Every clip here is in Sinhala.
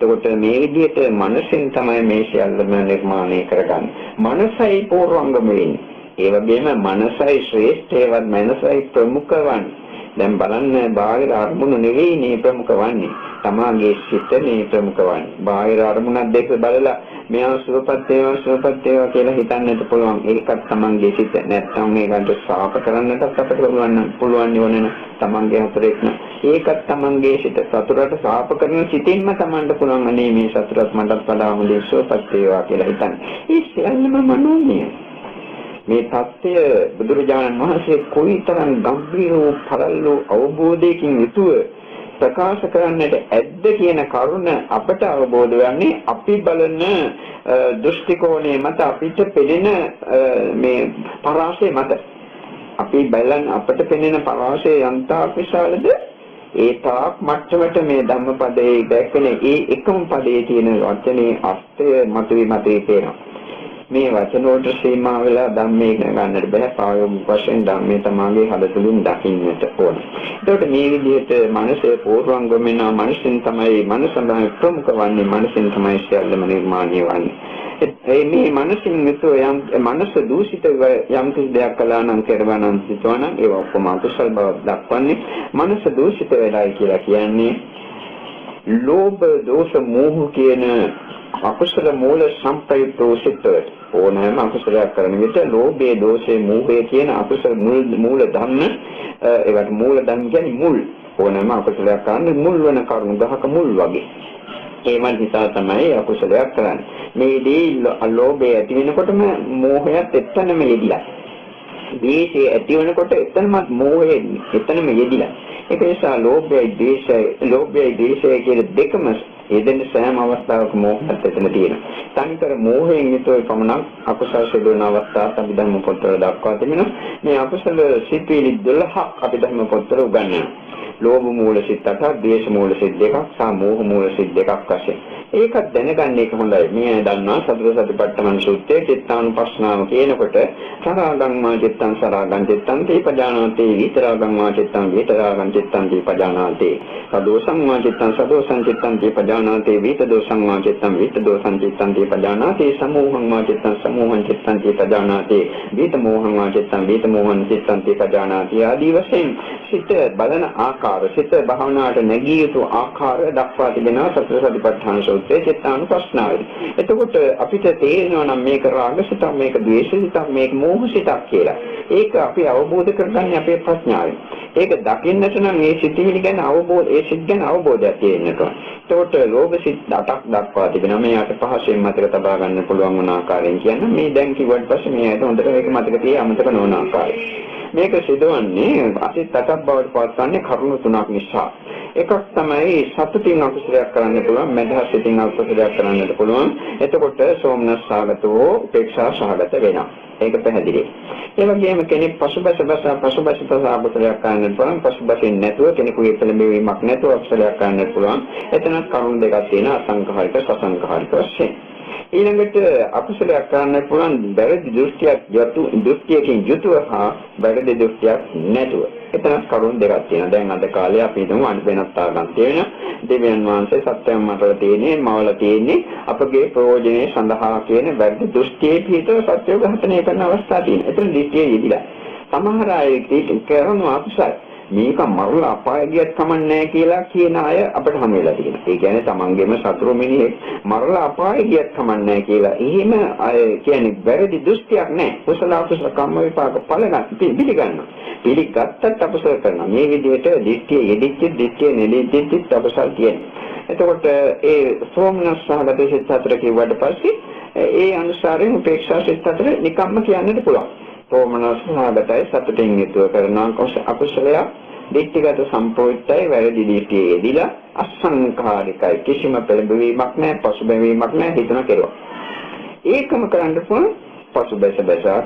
එතකොට මේ විදිහට මනසෙන් තමයි මේ සියල්ලම නිර්මාණය කරගන්නේ. මනසයි පූර්වංගම වෙන්නේ. ඒ වගේම මනසයි ශ්‍රේෂ්ඨයවත් මනසයි ප්‍රමුඛ වන්නේ. දැන් බලන්න බාහිර අරමුණු නෙවෙයි මේ ප්‍රමුඛ වන්නේ. තමාගේ සිතනේ ප්‍රමුඛ වන්නේ. බාහිර අරමුණක් දෙක බලලා මෙයා සුවපත් වේවා කියලා හිතන්නට පුළුවන්. ඒකත් තමන්ගේ සිත. නැත්නම් මේකට සාප කරන්නටත් අපිට පුළුවන් නෙවෙයි තමන්ගේ හතරෙක් න. ඒකත් තමන්ගේ සිත. සතුරට සාප කරන සිතින්ම තමන්ට පුළුවන් අනේ මේ සතුරත් මටත් වඩා හොඳින් සුවපත් වේවා කියලා හිතන්න. ඒ සියල්ලම මනෝමය. මේ தත්ත්වය බුදුරජාණන් වහන්සේ කොයිතරම් ගම්භීර වූ පළල් වූ අවබෝධයකින් යුතුව ප්‍රකාශ කරන්නට ඇද්ද කියන කරුණ අපට අවබෝධ වෙන්නේ අපි බලන දෘෂ්ටි කෝණය මත අපිට පෙනෙන මේ පරාසය මත. අපි බලන අපට පෙනෙන පරාසය යන්තා විශාලද ඒ තාක් මට්ටමට මේ ධම්මපදයේ දැක්වෙන ඒ එකම පදයේ තියෙන වචනේ අර්ථය මතුවී පේනවා. මේ වචන වලට සීමා වෙලා ධම්මේ ගන්නට බෑ. ප්‍රායෝගික වශයෙන් ධම්මේ තමගේ හද තුලින් දකින්නට ඕන. ඒකට මේ විදිහට මනසේ පූර්වංගම වෙනවා. මනසෙන් තමයි මනසඳහන් ප්‍රමුඛ වන්නේ. මනසෙන් තමයි සියල්ලම නිර්මාණය වන්නේ. මේ මනසින් යුතුව යම් මනස දූෂිත යම් කිසි දෙයක් කළා නම් කරනවා නම් හිතනවා නම් ඒක ඔක්කොම අකුසල බව දක්වන්නේ. මනස දූෂිත වෙලායි කියලා කියන්නේ ලෝභ දෝෂ මෝහ කියන අකුසල මූල සම්ප්‍රයුක්තෝ සිටට ඕනෑම අකුසලයක් කරන විට ලෝභය දෝෂය මෝහය කියන අකුසල මූල ධර්ම ඒවට මූල ධර්ම කියන්නේ මුල් ඕනෑම අකුසලයක් කරන්නේ මුල් වෙන කරුණු ගහක මුල් වගේ ඒමන් හිතා තමයි අකුසලයක් කරන්නේ මේදී ලෝභය ඇති වෙනකොටම මෝහයත් එතනම යෙදිලා ද්වේෂය ඇති වෙනකොට එතනම මෝහය එතනම යෙදිලා ඒක නිසා ලෝභයයි ද්වේෂයයි කියන දෙකම එදෙන සෑම අවස්ථාවක මෝහයත් එතන තියෙනවා. තනිකර මෝහයෙන් යුතුව පමණක් අකුසල සිදුවන අවස්ථාවක් අපි ධර්ම පොත්වල දක්වා තිබෙනවා. මේ අකුසල සිතුවිලි 12ක් අපි ධර්ම පොත්වල උගන්වනවා. ලෝභ මූල සිත් 8ක්, ද්වේෂ මූල සිත් 2ක්, සහ මෝහ මූල සිත් 2ක් වශයෙන්. ඒකත් දැනගන්න එක හොඳයි. මේ දන්නවා සතර සතිපට්ඨාන සූත්‍රයේ චිත්තානුපස්සනාව කියනකොට සරාගං චිත්තං සරාගං චිත්තං දීපජානාති විතරාගං චිත්තං විතරාගං චිත්තං දීපජානාති සදෝසං චිත්තං සදෝසං චිත්තං දීපජානාති විතදෝසං චිත්තං විතදෝසං චිත්තං දීපජානාති සමෝහං චිත්තං සමෝහං චිත්තං දීපජානාති විතමෝහං චිත්තං විතමෝහං චිත්තං දීපජානාති ආදී වශයෙන් සිත බලන ආකාර සිත භාවනාවට නැගී යුතු ආකාරය දක්වා තිබෙනවා සතර සතිපට්ඨාන සූත්‍රයේ චිත්තානුපස්සනාවේ. එතකොට අපිට තේරෙනවා නම් මේක රාගසිතක්, මේක ද්වේෂසිතක්, මේක මෝහසිතක් කියලා. ඒක අපි අවබෝධ කරගන්නේ අපේ ප්‍රඥාවෙන්. ඒක දකින්නට නම් මේ සිතිවිලි ගැන ඒ සිත් ගැන අවබෝධයක් තියෙන්නට ඕන. එතකොට ලෝභ සිත් 8ක් දක්වා තිබෙනවා. මේ 8 පහසෙන් මතක තබා ගන්න පුළුවන් වුණ ආකාරයෙන් කියන්නේ මේ දැන් කිව්වට පස්සේ මේ ඇයිද හොඳට මේක මතක තියා අමතක නොවන ආකාරය. මේක සිදුවන්නේ අසිත 8ක් බවට පත්වන්නේ කරුණු 3ක් නිසා. එකක් තමයි සතුටින් අකුසලයක් කරන්න පුළුවන්, මදහස් සිතින් අකුසලයක් කරන්නට පුළුවන්. එතකොට සෝමනස් සාගතෝ උපේක්ෂා සහගත වෙනවා. ඒක පැහැදිලි. ඒ වගේම කෙනෙක් පසුබැස අකුසලයක් කරන්නට පුළුවන්. පසුබැසින් නැතුව කෙනෙකුගේ පෙළඹවීමක් නැතුව අකුසලයක් කරන්නට පුළුවන්. එතනත් කරුණු දෙකක් තියෙනවා අසංඛාරික සසංඛාරික වශයෙන්. ඊළඟට අකුසලයක් කරන්න පුළුවන් වැරදි දෘෂ්ටියකින් යුතුව හා වැරදි දෘෂ්ටියක් නැතුව. එතන කරුණු දෙකක් තියෙනවා. දැන් අද කාලේ අපි හිතමු වෙනත් ආගම් තියෙන දෙවියන් වහන්සේ සත්‍යයන් මතල තියෙන්නේ මවල තියෙන්නේ අපගේ ප්‍රයෝජනයේ සඳහා කියන වැරදි දෘෂ්ටියේ පිටව සත්‍ය ඝාතනය කරන අවස්ථා තියෙනවා. එතන දෘෂ්ටිය යෙදිලා. සමහර අය කරන අකුසල මේක මරලා අපාය ගියත් කමන්නේ කියලා කියන අය අපිට හම් වෙලා තියෙනවා. ඒ කියන්නේ තමන්ගේම සතුරු මිනිහෙක් මරලා අපාය ගියත් කමන්නේ කියලා. එහෙම අය කියන්නේ වැරදි දෘෂ්ටියක් නැහැ. කුසල අකුසල කම්ම විපාක පිළිගන්නවා. පිළිගත්තත් අපසල කරනවා. මේ විදිහට දිට්ඨිය යෙදිච්ච දිට්ඨිය නෙලිච්ච අපසල් තියෙනවා. එතකොට ඒ සෝමනස් සහගත සිත් 4 කිව්වට පස්සේ ඒ අනුසාරයෙන් උපේක්ෂා සිත් 4 නිකම්ම කියන්නට පුළුවන්. සෝමනස් සහගතයි සතුටින් යුතුව කරන අකුසලයක් දිට්ඨිගත සම්ප්‍රයුක්තයි වැරදි දිට්ඨිය යෙදිලා අසංඛාරිකයි කිසිම පෙළඹවීමක් නැහැ පසුබැවීමක් නැහැ හිතන කෙරුවා. ඒකම කරන්න පුළුවන් පසුබැස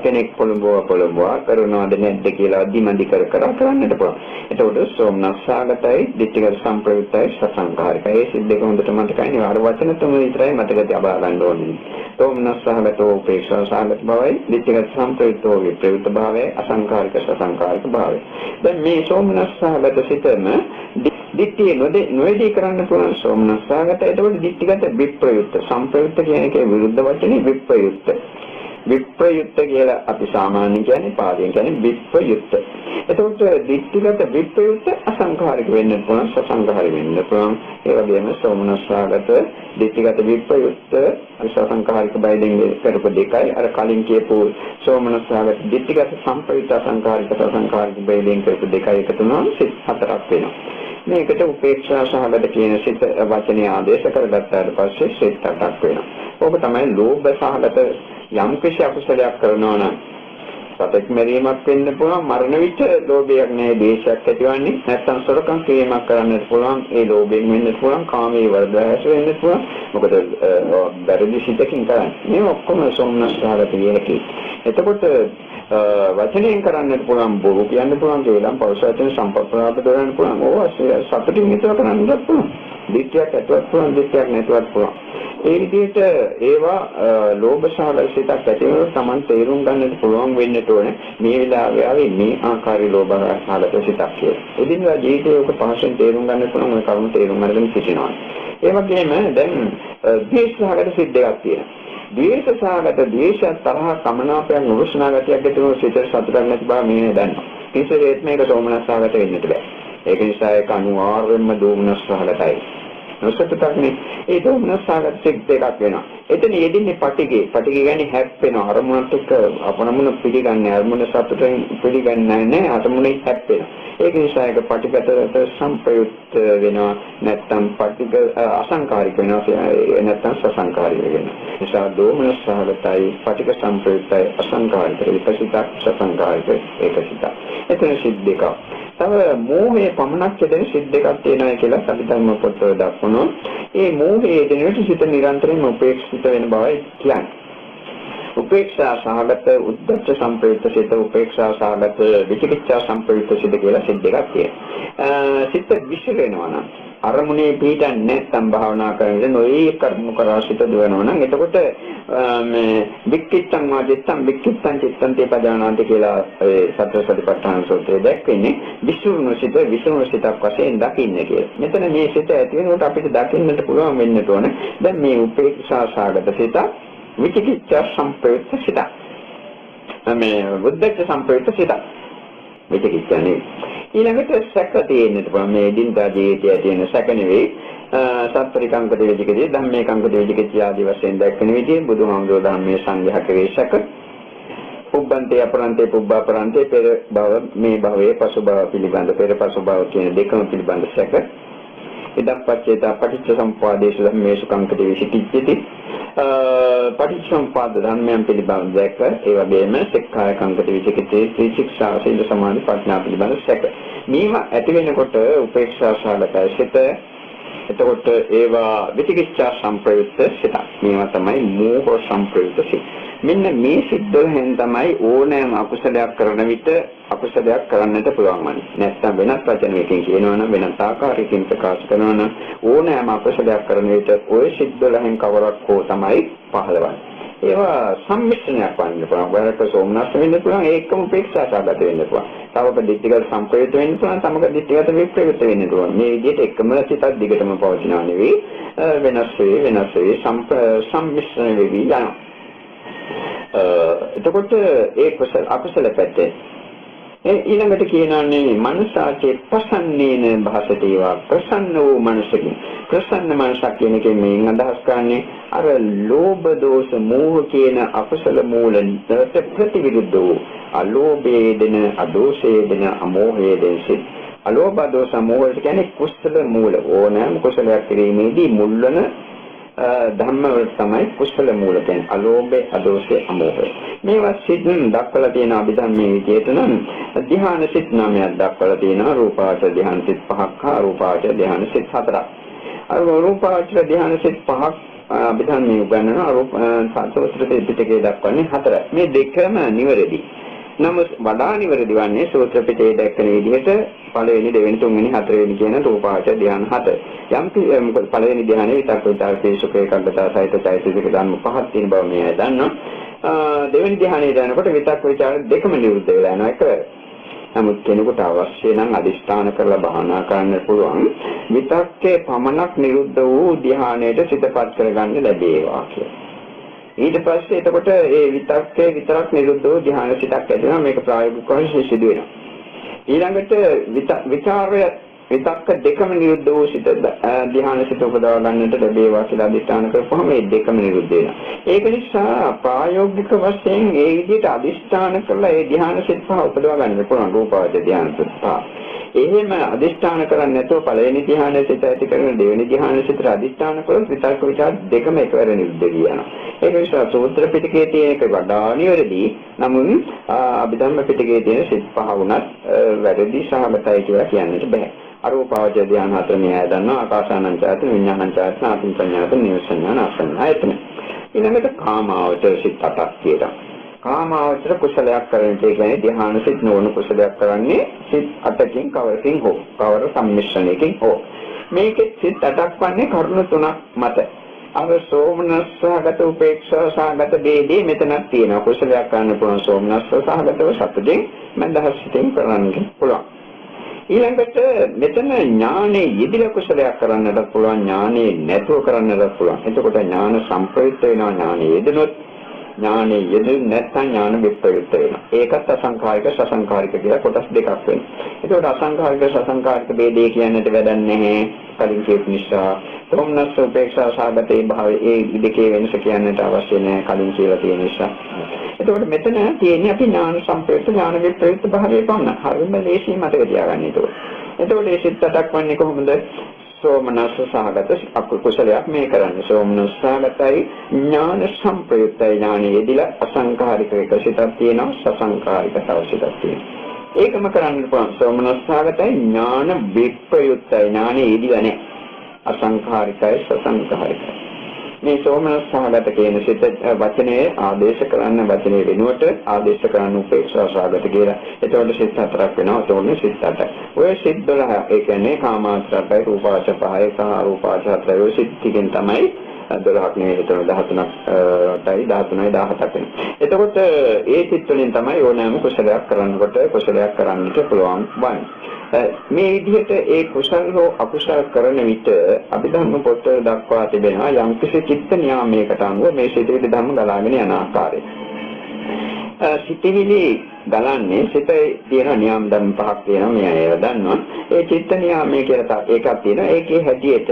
කෙනෙක් පොළඹවා කරනවද නැද්ද කියලා දිමදි කර කරන්නට පුළුවන්. එතකොට සෝමනස් සහගතයි දිට්ඨිගත සම්ප්‍රයුක්තයි සසංඛාරිකයි ඒ සිද්ද දෙක හොඳට මතකයි. අර වචන තුන විතරයි මතක තබා ගන්න ඕනේ. සෝමනස් සහගතෝ උපේක්ෂා සහගත භාවයි දිට්ඨිගත සම්ප්‍රයුක්තෝ විප්‍රයුක්ත භාවයි අසංඛාරික සසංඛාරික භාවයි. දැන් මේ සෝමනස් සහගත සිතම දිට්ඨිය නොවේදී කරන්න පුළුවන් සෝමනස්සාගත. එතකොට දිට්ඨිගත විප්‍රයුක්ත. සම්ප්‍රයුක්ත කියන එකේ විරුද්ධ වචනේ විප්‍රයුක්ත. විප්‍රයුක්ත කියලා අපි සාමාන්‍යයෙන් කියන්නේ පාලියෙන් කියන්නේ විප්‍රයුක්ත. එතකොට දිට්ඨිගත විප්‍රයුක්ත අසංඛාරික වෙන්න පුළුවන්, සසංඛාරික වෙන්න පුළුවන්. ඒ වගේම සෝමනස්සාගත දිට්ඨිගත විප්‍රයුක්ත අසංඛාරික බයිදින් කරපු දෙකයි අර කලින් කියපු සෝමනස්සාගත දිට්ඨිගත සම්ප්‍රයුක්ත අසංඛාරික සසංඛාරික බයිදින් කරපු දෙකයි එකතු වුණාම සිත් හතරක් වෙනවා. මේකට උපේක්ෂා සහගත කියන සිත වචනේ ආදේශ කරගත්තාට පස්සේ සිත් 8ක් වෙනවා. ඕක තමයි ලෝභ සහගත යම් කිසි අකුසලයක් කරනවා නම් සතෙක් මරීමක් වෙන්න පුළුවන්, මරණ විට ලෝභයක් නැහැ, දේශයක් ඇතිවන්නේ නැත්නම් සොරකම් කිරීමක් කරන්නත් පුළුවන්, ඒ ලෝභයෙන් වෙන්න පුළුවන්, කාමයේ වර්ධනය වෙන්න පුළුවන්. මොකද බැරදි සිතකින් කරන්නේ. මේ ඔක්කොම සෝමනස්සාගත කියනකි. එතකොට වචනයෙන් කරන්නත් පුළුවන්, බොරු කියන්න පුළුවන්, කේලම් පෞෂාචන සම්ප්‍රාප්ත කරන්න පුළුවන්. ඕවා සතුටින් විතර කරන්නත් පුළුවන්. දිට්ඨියක් ඇතුවත් පුළුවන්, දිට්ඨියක් නැතුවත් පුළුවන්. ඒ විදිහට ඒවා ලෝභ සහගත සිතක් ඇති වෙනකොට Taman තේරුම් ගන්නට පුළුවන් වෙන්න ඕනේ මේ වෙලාවේ මේ ආකාරي ලෝභ සහගත සිතක් කියලා. එදිනෙදා ජීවිතයේ ඔක පහසෙන් තේරුම් ගන්න පුළුවන් ඔය කරුණු තේරුම් අරගෙන සිටිනවා. ඒ වගේම දැන් ද්වේෂ සහගත සිත් දෙකක් තියෙනවා. ද්වේෂ සහගත ද්වේෂ තරහ කමනාපයන් නුරුස්නා ගතියක් ඇති වෙන සිතේ සතුටක් නැති බව මේ දන්නවා. කිසිසේත් මේක සෝමනස්සාගත වෙන්නට බෑ. ඒක නිසා ඒක අනිවාර්යයෙන්ම දෝමනස්සාගතයි. නොසතුටක්නේ. ඒ දෝමනස්සාගත සිත් දෙකක් වෙනවා. එතන යෙදින්නේ පටිගේ. පටිගේ කියන්නේ හැප්පෙනවා. අරමුණට එක්ක අපනමුණ පිළිගන්නේ අරමුණ සතුටෙන් පිළිගන්නේ නැහැ. අරමුණේ හැප්පෙනවා. ඒක නිසා ඒක පටිගත සම්ප්‍රයුක්ත වෙනවා. නැත්තම් පටිග අසංකාරික වෙනවා. නැත්තම් සසංකාරික වෙනවා. නිසා දෝමනස්සාගතයි පටිග සම්ප්‍රයුක්තයි අසංකාරික විපසිතක් සසංකාරික ඒකසිතක්. එතන සිත් දෙකක්. තව මෝහයේ පමණක් දෙන සිත් දෙකක් තියෙනවා කියලා සම්පූර්ණ පොතේ දක්වනවා. ඒ මෝහයේ දෙනකොට සිත නිරන්තරයෙන්ම උපේක්ෂිත වෙන බවයි කියන්නේ. උපේක්ෂා සහගත උද්දච්ච සම්ප්‍රයුක්ත සිත, උපේක්ෂා සහගත විචිකිච්ඡා සම්ප්‍රයුක්ත සිත කියලා සිත් දෙකක් තියෙනවා. සිත විසිරෙනවා නම් අරමුණේ පිටින් නැත්නම් භාවනා කරනකොට නොයේ කර්ම කරා සිත දුවනවා නම් එතකොට මේ වික්කිට්ඨං වාදිත්තං වික්කිට්ඨං චිත්තං තේපදානාන්ති කියලා සතර සතිපට්ඨාන සූත්‍රයේ දැක්වෙන්නේ විසුණු සිතක් වශයෙන් දකින්න කියලා. මෙතන මේ සිත ඇති වෙනකොට අපිට දකින්නට පුළුවන් වෙන්නට ඕන. දැන් මේ උපේක්ෂා සහගත සිත විචිකිච්ඡා සම්ප්‍රයුක්ත සිත. මේ උද්දච්ච සම්ප්‍රයුක්ත සිත. විචිකිච්ඡානේ ඊළඟට සැක තියෙන්නට පුළුවන්. මේ දිනදා ජීවිතයේ තියෙන සැක නෙවෙයි. සත්‍රිකංක දෙවිදිකදී ධම්මේකංක දෙවිදිකදී ආදී වශයෙන් දැක්වෙන විදිහේ බුදුහාමුදුරුවෝ ධම්මයේ සංඝයා කරේ සැක. පුබ්බන්තේ අපරන්තේ පුබ්බාපරන්තේ පෙර භව මේ භවයේ පසු භව පිළිබඳ පෙර පසු භව කියන දෙකම පිළිබඳ සැක. ඉදප්පච්චේත පටිච්ච සම්පදායේසු ධම්මේසු කංක දෙවිසිකිච්චති. පටිච්ච සම්පදාය ධර්මයන් පිළිබඳ දැක ඒ වගේම සෙක්ඛාය කංක දෙවිසිකිච්චේ ත්‍රිශික්ෂා සීල සමාධි ප්‍රඥා පිළිබඳ සැක. මේවා ඇති වෙනකොට උපේක්ෂා සහගතයි සිත. එතකොට ඒවා විචිකිච්ඡා සම්ප්‍රයුක්ත සිත. මේවා තමයි මෝහ සම්ප්‍රයුක්ත සිත. මෙන්න මේ සිද්දෙන් තමයි ඕනෑම අකුසලයක් කරන විට අකුසලයක් කරන්නට පුළුවන් වන්නේ. නැත්නම් වෙනත් වචනයකින් කියනවා නම් වෙනත් ආකාරයකින් ප්‍රකාශ කරනවා නම් ඕනෑම අකුසලයක් කරන විට ওই සිද්දෙන් කවරක් හෝ තමයි පහළවන්නේ. ඒවා සම්මිශ්‍රණයක් වන්න පුළුවන්. වරක සෝමනස්ස වෙන්න පුළුවන්, ඒකම උපේක්ෂා සහගත වෙන්න පුළුවන්. තවක දිට්ඨිගත සම්ප්‍රයුක්ත වෙන්න පුළුවන්, තමක දිට්ඨිගත විප්‍රයුක්ත වෙන්න පුළුවන්. මේ විදිහට එකම සිතක් දිගටම පවතිනවා නෙවෙයි. වෙනස් වේ සම්මිශ්‍රණ වෙවි යනවා. එතකොට ඒ අකුසල පැත්තේ ඊළඟට කියනවානේ මනසාචේ ප්‍රසන්නේන භාසතේවා ප්‍රසන්න වූ මනසකින්. ප්‍රසන්න මනසක් කියන එකෙන් මේ අදහස් කරන්නේ අර ලෝභ දෝෂ මෝහ කියන අකුසල මූලන්ට ප්‍රතිවිරුද්ධ වූ අලෝභයේ දෙන අදෝෂයේ දෙන අමෝහයේ දෙන සිත්. අලෝභ දෝෂ මෝහ කියන්නේ කුසල මූල. ඕනෑම කුසලයක් කිරීමේදී මුල් වන ධම්ම වල තමයි කුසල මූල කියන්නේ. අලෝභය, අදෝෂය, අමෝහය. මේවා සිත් දක්වලා තියෙන අභිධර්මයේ විදිහට නම් ධ්‍යාන සිත් 9ක් දක්වලා තියෙනවා. රූපාවචර ධ්‍යාන සිත් 5ක් හා රූපාවචර ධ්‍යාන සිත් 4ක්. අර රූපාවචර ධ්‍යාන සිත් 5ක් අභිධර්මයේ උගන්වන සූත්‍ර පිටකයේ දක්වන්නේ 4. මේ දෙකම නිවැරදි. නමුත් වඩා නිවැරදි වන්නේ සූත්‍ර පිටකයේ දැක්වෙන විදිහට පළවෙනි, දෙවෙනි, තුන්වෙනි, හතරවෙනි කියන රූපාවචර ධ්‍යාන 7. යම් මොකද පළවෙනි ධ්‍යානයේ විතක් විතර තේසුක එකග්ගත සහිත චෛතසික ධර්ම 5ක් තියෙන බව මේ අය දන්නවා. දෙවෙනි ධ්‍යානයේ යනකොට විතක් විචාර දෙකම නිරුද්ධ වෙලා යනවා එකවර. නමුත් කෙනෙකුට අවශ්‍ය නම් අදිස්ථාන කරලා භාවනා කරන්න පුළුවන් විතක්කේ පමණක් නිරුද්ධ වූ ධ්‍යානයට සිතපත් කරගන්න ලැබේවා කියලා. ඊට පස්සේ එතකොට ඒ විතක්කේ විතරක් නිරුද්ධ වූ ධ්‍යාන සිතක් ඇති වෙනවා. මේක ප්‍රායෝගිකව සිදු වෙනවා. ඊළඟට විචාරය විතක්ක දෙකම නිරුද්ධ වූ සිත ධ්‍යාන සිත උපදවා ගන්නට ලැබේවා කියලා අදිස්ථාන කරපුවම මේ දෙකම නිරුද්ධ වෙනවා. ඒක නිසා ප්‍රායෝගික වශයෙන් ඒ විදිහට අදිස්ථාන කරලා ඒ ධ්‍යාන සිත පහ උපදවා ගන්න පුළුවන් රූපාවචර ධ්‍යාන සිත පහ. එහෙම අදිස්ථාන කරන්නේ නැතුව පළවෙනි ධ්‍යාන සිත ඇති කරන දෙවෙනි ධ්‍යාන සිතට අදිස්ථාන කළොත් විතක්ක විචාර දෙකම එකවර නිරුද්ධ වෙනවා. ඒක නිසා සූත්‍ර පිටකයේ තියෙන එක වඩා නිවැරදි. නමුත් අභිධර්ම පිටකයේ තියෙන සිත් පහ වුණත් වැරදි සහගතයි කියලා කියන්නට බෑ. අරූපාවචර ධ්‍යාන හතර මේ අය දන්නවා. ආකාසානං චායතන විඥානං චායතන ආත්ම සංඥාතන නිවසඤ්ඤාන ආසඤ්ඤායතන. ඊළඟට කාමාවචර සිත් 8ක් තියෙනවා. කාමාවචර කුසලයක් කරන කියන්නේ ධ්‍යාන සිත් නොවන කුසලයක් කරන්නේ සිත් 8කින් කවරකින් හෝ කවර සම්මිශ්‍රණයකින් හෝ. මේකෙත් සිත් 8ක් වන්නේ කරුණු 3ක් මත. අර සෝමනස්සහගත උපේක්ෂා සහගත ભેදේ මෙතනක් තියෙනවා. කුසලයක් කරන්න පුළුවන් සෝමනස්ස සහගතව සතුටින් මන්දහස් සිතෙන් කරන්න පුළුවන්. ඊළඟට මෙතන ඥානේ යෙදිලා කුසලයක් කරන්නට පුළුවන්, ඥානේ නැතුව කරන්නට පුළුවන්. එතකොට ඥාන සම්ප්‍රයුක්ත වෙනවා. ඥානේ යෙදුනොත් ඥානේ යෙදුනේ නැත්නම් ඥාන විප්‍රයුක්ත වෙනවා. ඒකත් අසංඛාරික සසංඛාරික කියලා කොටස් දෙකක් වෙනවා. එතකොට අසංඛාරික සසංඛාරික ભેදේ කියන්නට වැඩක් නැහැ. කලින් කියපු නිසා සෝමනස්ස උපේක්ෂා සාගතේ භාවයේ ඒ දෙකේ වෙනස කියන්නට අවශ්‍ය නැහැ කලින් කියලා තියෙන නිසා. එතකොට මෙතන තියෙන්නේ අපි ඥාන සම්ප්‍රයුක්ත ඥාන විප්‍රයුක්ත භාවයේ පමණ. හරිම ලේසි මතක තියාගන්න ඒක. එතකොට මේ සිත් 8ක් වන්නේ කොහොමද? සෝමනස්ස සහගත අකුසලයක් මේ කරන්නේ. සෝමනස්ස සහගතයි ඥාන සම්ප්‍රයුක්තයි ඥානෙ යෙදිලා අසංඛාරික එක සිතක් තියෙනවා, සසංඛාරික තව සිතක් තියෙනවා. ඒකම කරන්න පුළුවන්. සෝමනස්ස සහගතයි ඥාන විප්‍රයුක්තයි ඥානෙ යෙදිලා නැහැ. අසංඛාරිකයි සසංඛාරිකයි. මේ සෝමනස්ස සහගත කියන සිත වචනේ ආදේශ කරන්න වචනේ වෙනුවට ආදේශ කරන්න උපේක්ෂා සහගත කියලා. එතකොට සිත් 4ක් වෙනවා. එතකොට සිත් 8යි. ඔය සිත් 12 ඒ කියන්නේ කාමාවචරයි, රූපාවචර 5යි, සහ අරූපාවචර 4යි. ඔය සිත් ටිකෙන් තමයි 12ක් නෙවෙයි. එතකොට 13යි 17යි 17ක් වෙනවා. එතකොට ඒ සිත් වලින් තමයි ඕනෑම කුසලයක් කරනකොට කුසලයක් කරන්නට පුළුවන් වන්නේ. මේ විදිහට ඒ කුසල හෝ අකුසල කරන විට අභිධර්ම පොතේ දක්වා තිබෙනවා යම් කිසි චිත්ත නියාමයකට අනුව මේ සිතේ ධර්ම ගලාගෙන යන ආකාරය. සිතවිලි ගලන්නේ සිතේ තියෙන නියම ධර්ම පහක් තියෙනවා. මේ අයව දන්නවා. ඒ චිත්ත නියාමයේ කියලා එකක් තියෙනවා. ඒකේ හැටියට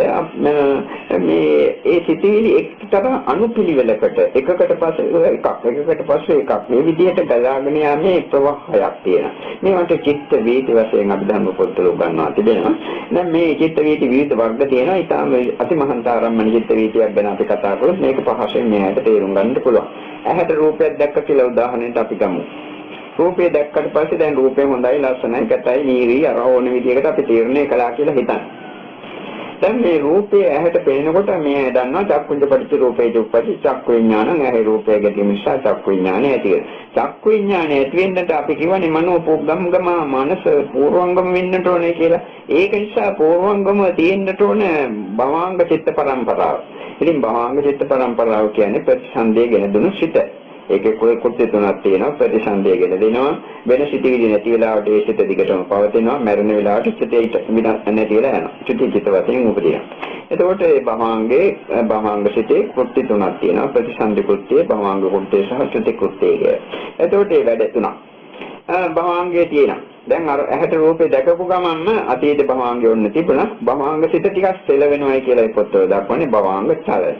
මේ ඒ සිතවිලි එක්තරා අනුපිළිවෙලකට එකකට පස්සේ එකක් එකකට පස්සේ එකක් මේ විදිහට ගලාගෙන යන්නේ ප්‍රවාහයක් තියෙනවා. මේවට චිත්ත වේති වශයෙන් අභිධර්ම පොත්වල උගන්වා තිබෙනවා. දැන් මේ චිත්ත වේති විවිධ වර්ග තියෙනවා. ඊටම අතිමහන්තාරම්මන චිත්ත වේතියක් ගැන අපි කතා කරොත් මේක පහසෙන් මෙයාට තේරුම් ගන්න පුළුවන්. ඇහැට රූපයක් දැක්ක කියලා උදාහරණයක් අපි ගමු. රූපය දැක්කට පස්සේ දැන් රූපය හොඳයි, ලස්සනයි, කැතයි, නීරි අර ඕන විදිහකට අපි තීරණය කළා කියලා හිතන්න. දැන් මේ රූපය ඇහැට පේනකොට මේ දන්නවා චක්කුංජ පටිච්ච රූපේ දුප්පටි චක්කු විඥානං ඇහි රූපය ගැටීම නිසා චක්කු විඥානය ඇති වෙනවා. චක්කු විඥානය ඇති වෙන්නට අපි කියවනේ මනෝපෝග්ගම්ගම මනස පූර්වංගම වෙන්නට ඕනේ කියලා. ඒක නිසා පූර්වංගම තියෙන්නට ඕනේ භවාංග චිත්ත පරම්පරාව. ඉතින් භවාංග චිත්ත පරම්පරාව කියන්නේ ප්‍රතිසන්දේ ගෙන දුණු සිත. ඒකේ කුටි තුනක් තියෙනවා. ප්‍රතිසන්දේ ගෙන දෙනවා. වෙන සිතිවිලි නැති වෙලාවට ඒ සිත දිගටම පවතිනවා. මරණ වෙලාවට සිතේ විනාශ නැති වෙලා යනවා. චුති චිත වශයෙන් උපදිනවා. එතකොට මේ භවාංග සිතේ කුටි තුනක් තියෙනවා. ප්‍රතිසන්දි කුට්ටිය, භවාංග කුට්ටිය සහ චුති කුට්ටිය කියලා. එතකොට මේ වැඩ තුනක් භවාංගයේ තියෙනවා. දැන් අර ඇහැට රූපේ දැකපු ගමන්ම අතීත භවාංගය ඔන්න තිබුණා. භවාංග සිත ටිකක් සෙල වෙනවයි කියලා ඒ පොතේ දක්වන්නේ භවාංග චලනය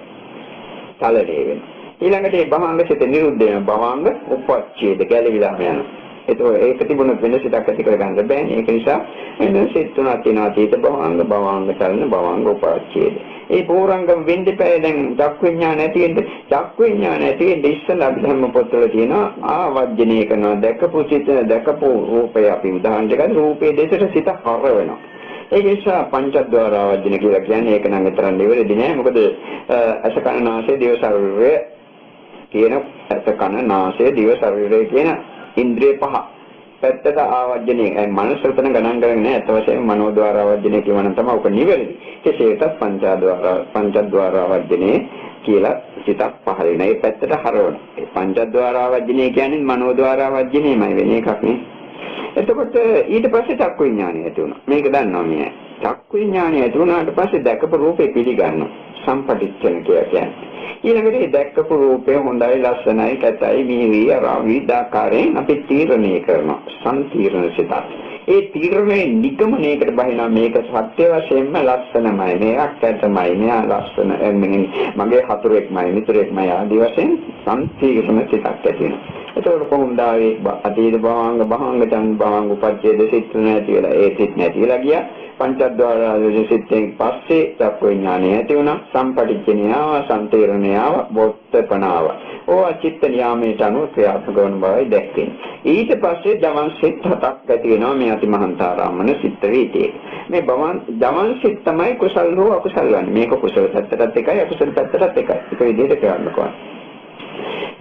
වෙනවා. ඊළඟට මේ භවාංග සිත නිරුද්ධ වෙන භවාංග උපච්ඡේද ගැලවිලා යනවා. ඒක තිබුණොත් වෙන සිතක් ඇති කරගන්න බෑනේ. ඒක නිසා එන්න සිත් තුනක් තියෙනවා. අතීත භවාංග, භවාංග චලන, භවාංග උපච්ඡේද. ඒ පූර්වංගම වෙන්දිපෑ දැන් චක්කු විඥාන ඇති වෙන්නේ. චක්කු විඥාන ඇති වෙන්නේ ඉස්සෙල්ලා අභිධර්ම පොත්වල තියෙනවා ආවර්ජනය කරනවා. දැකපු සිත දැකපු රූපය අපි උදාහරණයක් ගන්න රූපයේ දෙසට සිත හර වෙනවා. ඒ නිසා පංචද්වාර ආවර්ජන කියලා කියන්නේ ඒක නම් විතරක් නෙවෙයි නෑ. මොකද අස කන නාසය දිව ශරීරය කියන අස කන නාසය දිව ශරීරය කියන ඉන්ද්‍රිය පහ පැත්තට ආවර්ජනය මනස උතන ගණන් කරන්නේ නැහැ. අත වශයෙන් මනෝද්වාර ආවර්ජනය කියවන තමයි ඔක නිවැරදි. කෙසේටත් පංචද්වාර ආවර්ජනය කියලා සිතක් පහළ වෙන. ඒ පැත්තට හරවන. ඒ පංචද්වාර ආවර්ජනය කියන්නේ මනෝද්වාර ආවර්ජනයමයි වෙන එකක් නේ. එතකොට ඊට පස්සේ චක්කු විඥානය ඇති වුණා. මේක දන්නවා මේ. චක්කු විඥානය ඇති වුණාට පස්සේ දැකපු රූපේ පිළිගන්නවා. සම්පටිච්ඡන කියන්නේ. ඊළඟට දැක්කපු රූපය හොඳයි, ලස්සනයි, කැතයි, මිහිරි, විවිධාකාරයෙන් අපි තීරණය කරනවා. සම්තීරණ සිතක්. ඒ තීරණේ නිගමනයකට බහිනවා මේක සත්‍ය වශයෙන්ම ලස්සනමයි, මේක කැතමයි, මෙයා ලස්සන මගේ හතුරෙක්මයි, මිතුරෙක්මයි ආදී වශයෙන් සම්තීරණ සිතක් ඇති වෙනවා. එතකොට කොහොමද ආවේ අතීත භවංග චන් භවංග උපච්ඡේද සිත් නැති වෙලා ඒ සිත් නැති වෙලා ගියා. පංචද්වාර සිත්ෙන් පස්සේ චක්කු විඥානය ඇති වුණා. සම්පටිච්ඡේනියාව, සම්තීරණයාව, බොත්තපනාව. ඕවා චිත්ත නියාමයට අනුව ක්‍රියාත්මක වන බවයි දැක්කේ. ඊට පස්සේ දමන් සිත් හතක් ඇති වෙනවා මේ අතිමහන්තාරාමන සිත් වේතේ. මේ දමන් සිත් තමයි කුසල් හෝ අකුසල් වන්නේ. මේක කුසල පැත්තටත් එකයි අකුසල පැත්තටත් එකයි. ඒක විදිහට ක්‍රියාත්මක වෙනවා.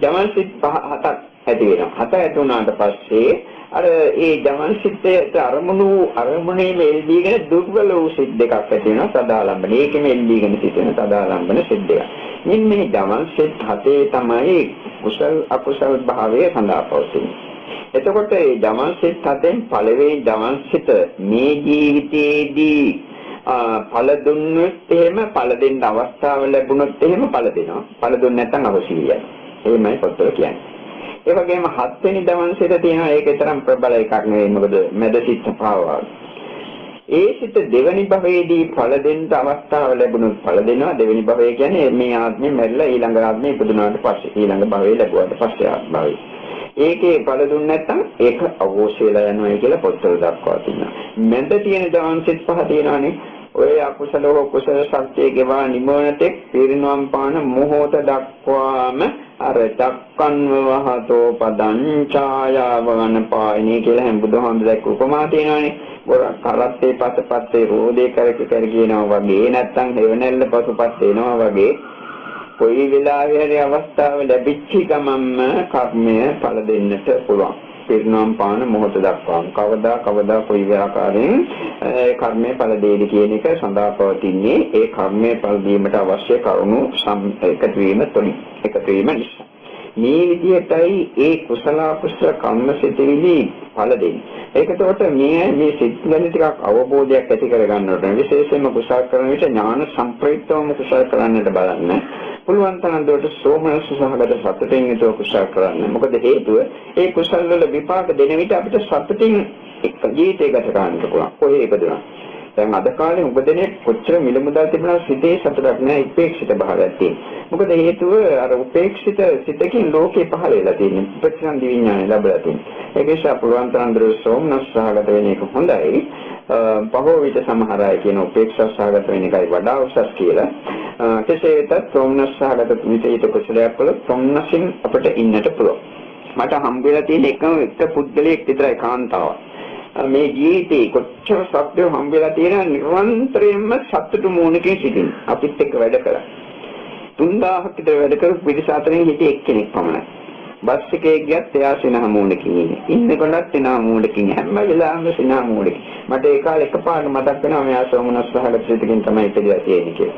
දමන් සිත් හතක් ඇති වෙනවා. හත ඇති වුණාට පස්සේ අර ඒ දමන් සිත්යේ අරමුණේ මෙල්දීගෙන දුර්වල වූ සිත් දෙකක් ඇති වෙනවා. සදාලම්බන. ඒකෙම එල්දීගෙන සිටින සදාලම්බන සිත් දෙක. මෙන්න මේ දමන් සිත් හතේ තමයි කුසල් අකුසල් භාවය සඳහා පවතින්නේ. එතකොට මේ දමන් සිත් හතෙන් පළවෙනි දමන් සිත මේ ජීවිතයේදී ඵල දුන්නොත් එහෙම ඵල දෙන්න අවස්ථාව ලැබුණොත් එහෙම ඵල දෙනවා. ඵල දුන්නේ නැත්නම් අවශ්‍යයි. එහෙමයි පොතේ කියන්නේ. ඒ වගේම හත්වෙනි දමන් සිත තියෙනවා. ඒක තරම් ප්‍රබල එකක් නෙවෙයි. මොකද මැද සිත් පාවා. ඒ සිත දෙවනි භවයේදී ඵල දෙන්න අවස්ථාව ලැබුණොත් ඵල දෙනවා. දෙවනි භවය කියන්නේ මේ ආත්මෙ මැරිලා ඊළඟ ආත්මෙ ඉපදුනාට පස්සේ ඊළඟ භවයේ ලැබුවාට පස්සේ ආත්මය. ඒකේ ඵල දුන්නේ නැත්නම් ඒක අවශ්‍ය වෙලා යනවා කියලා පොත්වල දක්වා තිනවා. මැද තියෙන දමන් සිත් පහ තියෙනවානේ. ඔය අකුසල හෝ කුසල සත්‍යයේ ගෙවා නිමෝනතෙක් පිරිනුවම් පාන මොහොත දක්වාම අර චක්කන්ව වහතෝ පදං ඡායාවන පායිනේ කියලා හැම බුදුහාමුදුර දැක්ක උපමා තියෙනවානේ. කරත්තේ පසපත්තේ රෝදේ කරකිනවා වගේ නැත්නම් හේවණැල්ල පසුපත් වෙනවා වගේ කොයි වෙලාවෙ හරි අවස්ථාව ලැබිච්ච ගමන්ම කර්මය ඵල දෙන්නට පුළුවන්. පිරිනොම් පාන මොහොත දක්වාම කවදා කොයි ආකාරයෙන් කර්මය ඵල දෙයිද කියන එක සඳහා පවතින්නේ ඒ කර්මය ඵල දීමට අවශ්‍ය කරුණු එකතු වීම තුළින්. එකතු වීම නිසා මේ විදිහටයි ඒ කුසල අකුසල කර්ම සිතිවිලි ඵල දෙන්නේ. ඒකට මේ සිත් ගැන ටිකක් අවබෝධයක් ඇති කරගන්න ඕනේ. විශේෂයෙන්ම කුසල කරන විට ඥාන සම්ප්‍රයුක්තවම කුසල කරන්නට බලන්න. පුළුවන් තරම් දුරට සෝමනස්ස සහගත සතුටින් යුතුව කුසල කරන්න. මොකද හේතුව ඒ කුසල වල විපාක දෙන විට අපිට සතුටින් ජීවිතය ගත කරන්න පුළුවන්. කොහේ ඉපදුණා. දැන් අද කාලේ උපදිනේ කොච්චර මිල මුදල් තිබුණා සිතේ සතුටක් නැහැ, උපේක්ෂිත භාවයක් තියෙනවා. මොකද හේතුව අර උපේක්ෂිත සිතකින් ලෝකේ පහළ වෙලා තියෙන ප්‍රතිසන්දි විඥානය ලැබලා තියෙනවා. ඒක නිසා පුළුවන් තරම් දුරට සෝමනස්ස සහගත වෙන එක හොඳයි. පහෝ විට සමහර අය කියන උපේක්ෂා සහගත වෙන එකයි වඩා උසස් කියලා. කෙසේ වෙතත් සෝමනස්ස සහගත විදිහට කුසලයක් කළොත් සෝමනසින් අපිට ඉන්නට පුළුවන්. මට හම්බ වෙලා තියෙන එක පුද්ගලයෙක් විතරයි කාන්තාවක්. මේ ජීවිතේ කොච්චර සත්‍යව හම්බ වෙලා තියෙන නිරන්තරයෙන්ම සතුටු මූණකින් සිටින් අපිත් එක්ක වැඩ කළා. 3000ක් විතර වැඩ කරපු පිරිස අතරින් හිටියේ එක්කෙනෙක් පමණයි. බස් එකේ ගියත් එයා සිනහ මූණකින් ඉන්නේ. ඉන්නකොටත් සිනහ මූණකින් හැම වෙලාවෙම සිනහ මූණකින්. මට ඒ කාලේ එකපාරට මතක් වෙනවා මෙයා සෝමනස්ස සහගත සිතකින් තමයි ඉපදලා තියෙන්නේ කියලා.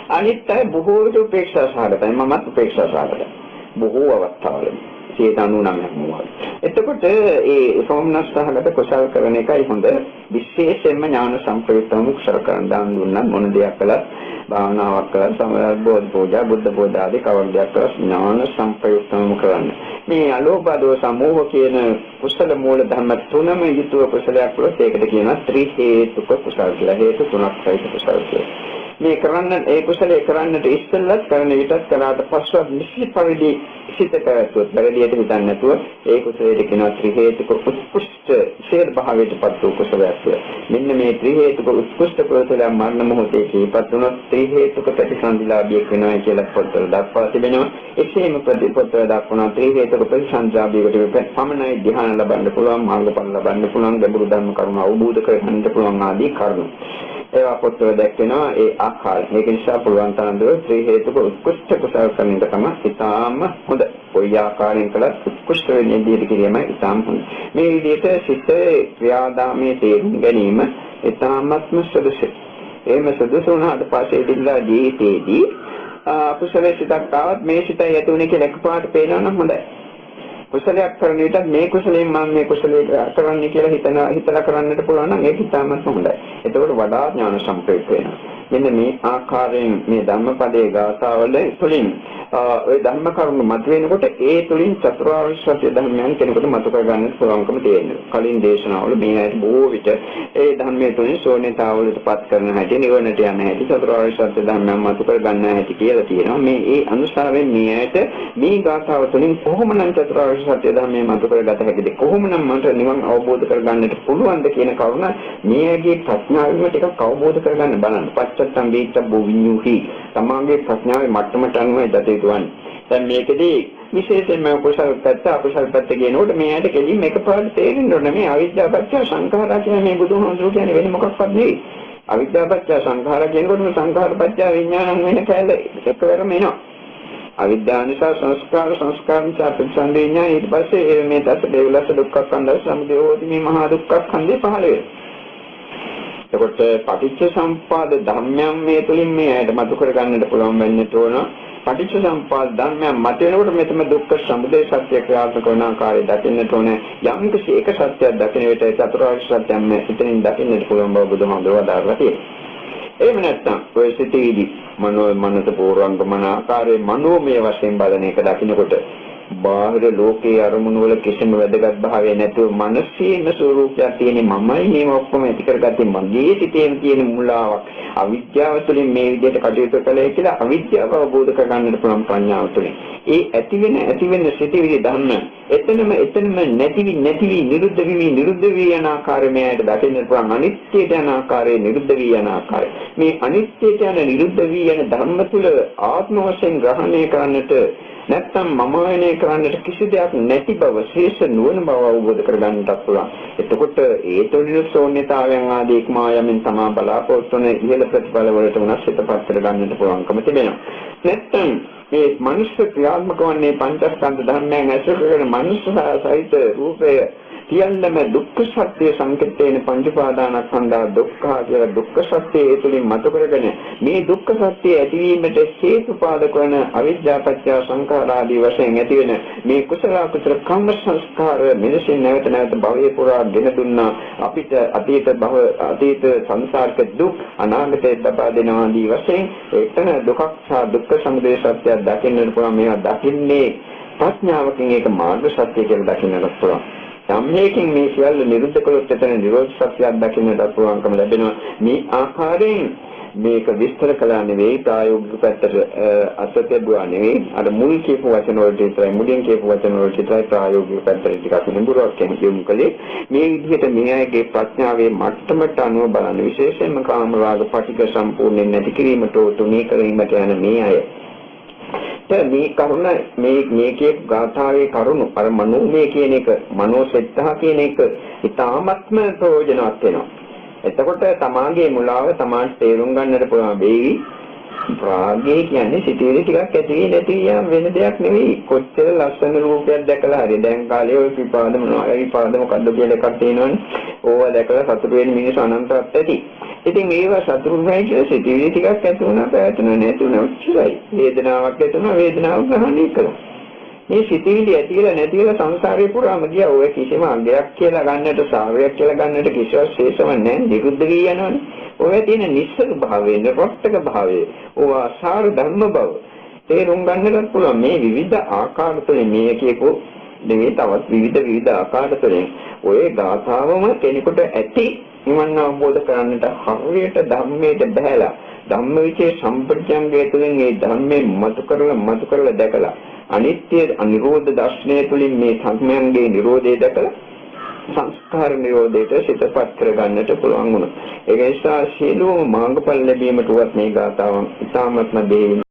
අනිත් අය බොහෝ විට උපේක්ෂා සහගතයි. මමත් උපේක්ෂා සහගතයි. බොහෝ අවස්ථාවල 99ක් මොකද. එතකොට ඒ සෝමනස්ස සහගත කුසල කරන එකයි හොඳ. විශේෂයෙන්ම ඥාන සම්ප්‍රයුක්තව කුසල කරන දාන දුන්නා මොන දෙයක් කළත් භාවනාවක් කළත් සමහර බෝධි පූජා බුද්ධ පූජා ආදී කවරයක් කළත් ඥාන සම්ප්‍රයුක්තව කරන්න. මේ අලෝභ දෝස මෝහ කියන කුසල මූල ධර්ම තුනම යුතුව කුසලයක් කළොත් ඒකට කියනවා ත්‍රි හේතුක කුසල කියලා. හේතු තුනක් සහිත කුසල කියලා. මේ කරන්න ඒ කුසලයේ කරන්නට ඉස්සෙල්ලත් කරන විටත් කරාට පස්සෙත් නිසි පරිදි සිත පැවැත්වුවොත් වැරදියට හිතන්නේ නැතුව ඒ කුසලයට කියනවා ත්‍රි හේතුක උත්කෘෂ්ඨ ශේර භාවයට පත් වූ කුසලයක් කියලා. මෙන්න මේ ත්‍රි හේතුක උත්කෘෂ්ඨ කුසලය මරණ මොහොතේ කීපත් වුණොත් ත්‍රි හේතුක ප්‍රතිසන්දිලාභියෙක් වෙනවා කියලා පොතවල දක්වා තිබෙනවා. එසේම පොතවල දක්වන ත්‍රි හේතුක ප්‍රතිසන්දිලාභියෙකුට පමණයි ධ්‍යාන ලබන්න පුළුවන්, මාර්ගඵල ලබන්න පුළුවන්, ගැඹුරු ධර්ම කරුණු අවබෝධ කරගන්න පුළුවන් ආදී කරුණු. ඒවා පොතවල දැක්වෙනවා ඒ ආකාරය. මේක නිසා පුළුවන් තරම් දුර ත්‍රි හේතුක උත්කෘෂ්ඨ කුසල කරන එක තමයි ඉතාම හොඳ. කොයි ආකාරයෙන් කළත් උත්කෘෂ්ඨ වෙන්නේ විදිහට කිරීමයි ඉතාම හොඳ. මේ විදිහට සිතේ ක්‍රියාදාමයේ තේරුම් ගැනීම ඉතාමත්ම සුදුසුයි. එහෙම සුදුසු වුණාට පස්සේ ඉදිරියට ජීවිතයේදී කුසල සිතක් ආවත් මේ සිතයි ඇතුණේ කියලා එකපාරට පේනවා නම් හොඳයි. කුසලයක් කරන විට මේ කුසලයෙන් මම මේ කුසලයේ කරන්නේ කියලා හිතලා කරන්නට පුළුවන් නම් ඒක ඉතාමත් හොඳයි. එතකොට වඩා ඥාන සම්ප්‍රයුක්ත වෙනවා. මෙන්න මේ ආකාරයෙන් මේ ධම්මපදයේ ගාථාවල තුලින් ওই ධර්ම කරුණු මත වෙනකොට ඒ තුලින් චතුරාර්ය සත්‍ය ධර්මයන් කෙනෙකුට මත කර ගන්න පුළුවන්කම තියෙනවා. කලින් දේශනාවල මේ ඇයි බොහෝ විට ඒ ධර්මයේ තුලින් ශූන්‍යතාවලටපත් කරන හැටි, නිවනට යන හැටි, චතුරාර්ය සත්‍ය ධර්මයන් මත කර ගන්න හැටි කියලා තියෙනවා. මේ ඒ අනුසාරයෙන් මේ ඇයට මේ ගාථාව තුලින් කොහොමනම් චතුරාර්ය සත්‍ය ධර්මයේ මත කරගත හැකිද? කොහොමනම් මට නිවන් අවබෝධ කරගන්නට පුළුවන්ද කියන කරුණ මේ ඇගේ ප්‍රඥාවෙන් ටිකක් අවබෝධ කරගන්න බලන්න. පච්චත්තම් වේච්ඡබ්බෝ විඤ්ඤුහි. තමාගේ ප්‍රඥාවේ මට්ටමට අනුවයි දත යුතුවන්නේ. දැන් මේකදී විශේෂයෙන්ම කුසල පැත්ත අකුසල පැත්ත කියනකොට මේ ඇයට කෙලින්ම එකපාරට තේරෙන්න ඕනේ මේ අවිද්‍යාව පත්‍ය සංඛාරා කියන්නේ මේ බුදුහාමුදුරුවෝ කියන්නේ වෙන මොකක්වත් නෙවෙයි. අවිද්‍යාව පත්‍ය සංඛාරා කියනකොට සංඛාර පත්‍ය විඥානං වෙන කැලල එකවරම එනවා. අවිද්‍යාව නිසා සංස්කාර නිසා ප්‍රතිසන්දේඥා ඊට පස්සේ මේ දස දේවලස දුක්ඛ ස්කන්ධ සමුදය හොති මේ මහා දුක්ඛ ස්කන්ධේ පහළ වෙනවා. එතකොට පටිච්ච සම්පාද ධර්මයන් මේ තුලින් මේ ඇයට මතු කර ගන්නට පුළුවන් වෙන්නේ තෝරන පටිච්ච සම්පාද ධර්මයන් මත වෙනකොට මෙතන දුක්ඛ සමුදය සත්‍ය ක්‍රියාත්මක වන ආකාරය දකින්නට ඕනේ. යම් කිසි එක සත්‍යයක් දකින විට චතුරාර්ය සත්‍යයෙන් එතනින් දකින්නට පුළුවන් බව බුදුහාමුදුරුවෝ වදාළා තියෙනවා. එහෙම නැත්නම් ඔය සිටීදී මනස පූර්වංගමන ආකාරයේ මනෝමය වශයෙන් බලන එක දකින්නකොට බාහිර ලෝකයේ අරමුණු වල කිසිම වැදගත් භාවයක් නැතුව මනසේම ස්වરૂපයක් තියෙන මමයි මේ ඔක්කොම ඇති කරගත්තේ මගේ සිතේම තියෙන මුලාවක් අවිද්‍යාව තුළින් මේ විදිහට කටයුතු කළේ කියලා අවිද්‍යාව අවබෝධ කරගන්නට පුළුවන් ප්‍රඥාව තුළින් ඒ ඇති වෙන සිටිවිලි ධර්ම එතනම නැතිවි නිරුද්ධ වී යන ආකාරයට දකින්න පුළුවන් අනිත්‍යයට යන ආකාරය නිරුද්ධ වී යන ආකාරය මේ අනිත්‍යයට යන නිරුද්ධ වී යන ධර්ම තුළ ආත්ම වශයෙන් ග්‍රහණය කරන්නට නැත්තම් මම වෙනේ කරන්නට කිසි දෙයක් නැති බව ශේෂ නුවණ බව අවබෝධ කරගන්නට පුළුවන්. එතකොට ඒ තුළින් ශූන්‍යතාවයන් ආදී ඉක්මවා යමින් තමා බලාපොරොත්තු වන ඉහළ ප්‍රතිඵල වලට උනස් හිතපත් කරගන්නට පුළුවන්කම තිබෙනවා. නැත්තම් මේ මනුෂ්‍ය ක්‍රියාත්මක වන්නේ පංචස්කන්ධ ධර්මයන් ඇසුරු කරගෙන මනුෂ්‍ය සහිත රූපය සියල්ලම දුක්ඛ සත්‍ය සංකේතයෙන් පංච පාදානස්කන්ධා දුක්ඛ කියලා දුක්ඛ සත්‍ය ඒ තුලින් මත කරගෙන මේ දුක්ඛ සත්‍ය ඇතිවීමට හේතුපාදක වන අවිද්‍යා පත්‍ය සංඛාර ආදී වශයෙන් ඇතිවෙන මේ කුසල අකුසල කම්ම සංස්කාර මෙලෙසින් නැවත භවයේ පුරා ගෙන දුන්නා අපිට අතීත සංසාරික දුක් අනාගතයේ ලබා දෙනවා ආදී වශයෙන් එතන දුක්ඛ සහ දුක්ඛ සමුදය සත්‍ය දකින්නට පුළුවන්. මේවා දකින්නේ ප්‍රඥාවකින් ඒක මාර්ග සත්‍ය කියලා දකින්නට පුළුවන්. සම්මේකින් මේ සියල්ල නිරුද්ධ කළොත් එතන නිරෝධ සත්‍යයක් දකින්නට පුළුවන්කම ලැබෙනවා. මේ ආකාරයෙන් මේක විස්තර කළා නෙවෙයි ප්‍රායෝගික පැත්තට අත්දැකුවා නෙවෙයි අර මුල් කියපු වචන වලට විතරයි මුලින් කියපු වචන වලට විතරයි ප්‍රායෝගික පැත්තට ටිකක් නිඹුරුවක් යොමු කළේ. මේ විදිහට මේ අයගේ ප්‍රඥාවේ මට්ටමට අනුව බලන විශේෂයෙන්ම කාම රාග පටිඝ සම්පූර්ණයෙන් නැති කිරීමට තුනී කිරීමට යන මේ අය මේ කරුණ මේකේ ගාථාවේ කරුණු අර මනෝමය කියන එක මනෝසෙත්තහ කියන එක ඉතාමත්ම ප්‍රයෝජනවත් වෙනවා. එතකොට තමාගේ මුලාව තමාට තේරුම් ගන්නට පුළුවන් වෙයි. රාගය කියන්නේ සිටිවිලි ටිකක් ඇති නැති යම් වෙන දෙයක් නෙවෙයි. කොච්චර ලස්සන රූපයක් දැකලා හරි දැන් කාලේ ඔය විපාද මොකද්ද කියලා එකක් තියෙනවනේ. ඕවා දැකලා සතුටු වෙන මිනිස්සු අනන්තවත් ඇති. ඉතින් ඒවා සතුටු වෙයි කියලා සිටිවිලි ටිකක් ඇති වුණා පැවතුණා නැති වුණා උච්චයි. වේදනාවක් ඇති වුණා වේදනාව ග්‍රහණය කළා. මේ සිටිවිලි ඇතිලා නැතිලා සංසාරේ පුරාම ගියා. ඔය කිසිම අගයක් කියලා ගන්නට සාරයක් කියලා ගන්නට කිසිවක් ශේෂම නැහැ. නිරුද්ධ වී යනවනේ. ඔය තියෙන නිස්සල භාවයේ නිර්වෘත්තක භාවයේ ඕවා සාර ධර්ම බව තේරුම් ගන්නට පුළුවන්. මේ විවිධ ආකාර තුළින් මේ කියපෝ දෙවේ තවත් විවිධ ආකාර තුළින් ඔය ගාථාවම කෙනෙකුට ඇති නිවන් අවබෝධ කරන්නට හරියට ධම්මයට බහැලා ධම්මවිචේ සම්ප්‍රඥාංගය තුළින් මේ ධර්මයේ මතු කරලා දැකලා අනිත්‍ය අනිරෝධ දර්ශනය තුළින් මේ සංඥාංගයේ නිරෝධය දැකලා සංස්කාර නිරෝධයට සිතපත් කරගන්නට පුළුවන් වුණා. ඒක නිසා සියලුම මාර්ගඵල ලැබීමට උවත් මේ ගාථාවන් ඉතාමත්ම දෙයින්